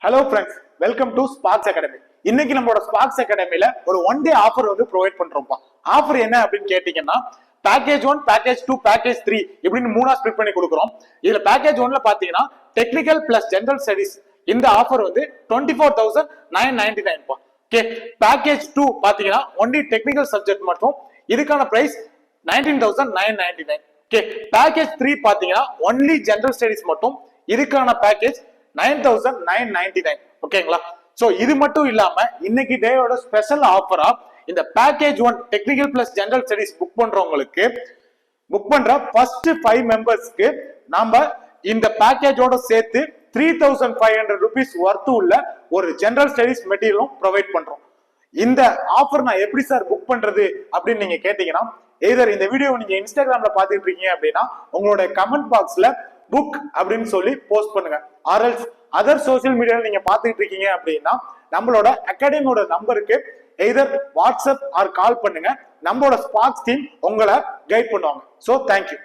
Hello friends, welcome to Sparks academy. இன்னைக்கு நம்மளோட Sparks அகாடமில ஒரு ஒன் டே ஆஃபர் வந்து ப்ரொவைட் பண்றோம்ப்பா. ஆஃபர் என்ன அப்படின்னு கேட்டீங்கன்னா, பேக்கேஜ் 1, பேக்கேஜ் 2, பேக்கேஜ் 3 இப்படின்னு மூணா ஸ்பிளிட் பண்ணி கொடுக்குறோம். இதுல பேக்கேஜ் 1ல பாத்தீங்கன்னா டெக்னிக்கல் பிளஸ் ஜெனரல் ஸ்டடிஸ் இந்த ஆஃபர் வந்து 24,999 பா. ஓகே, பேக்கேஜ் 2 பாத்தீங்கன்னா ஒன்லி டெக்னிக்கல் சப்ஜெக்ட் மட்டும், இதுக்கான பிரைஸ் 19,999. ஓகே, பேக்கேஜ் 3 பாத்தீங்கன்னா ஒன்லி ஜெனரல் ஸ்டடிஸ் மட்டும், இதுக்கான பேக்கேஜ் 9,999. ஓகேங்களா? சோ இது மட்டும் இல்லாம இன்னைக்கு டேயோட ஸ்பெஷல் ஆஃபரா இந்த package 1 technical plus general studies book பண்றவங்களுக்கு, புக் பண்ற ஃபர்ஸ்ட் 5 மெம்பர்ஸ்க்கு நாம இந்த பேக்கேஜோட சேர்த்து 3,500 rupees வர்த்து உள்ள ஒரு ஜெனரல் ஸ்டடிஸ் மெட்டீரியலும் ப்ரொவைட் பண்றோம். இந்த ஆஃபர் நான் எப்படி சார் புக் பண்றது அப்படின்னு நீங்க கேட்டீங்கன்னா, எய்தர் இந்த வீடியோ நீங்க இன்ஸ்டாகிராம்ல பாத்துட்டு இருக்கீங்க அப்படின்னா உங்களோட கமெண்ட் பாக்ஸ்ல புக் அப்படின்னு சொல்லி போஸ்ட் பண்ணுங்க. ஆர்எல்ஸ் அதர் சோசியல் மீடியால நீங்க பாத்துட்டு இருக்கீங்க அப்படின்னா நம்மளோட அகாடமியோட நம்பருக்கு எய்தர் வாட்ஸ்அப் ஆர் கால் பண்ணுங்க. நம்மளோட ஸ்பார்க்ஸ் டீம் உங்களை கைட் பண்ணுவாங்க. So thank you.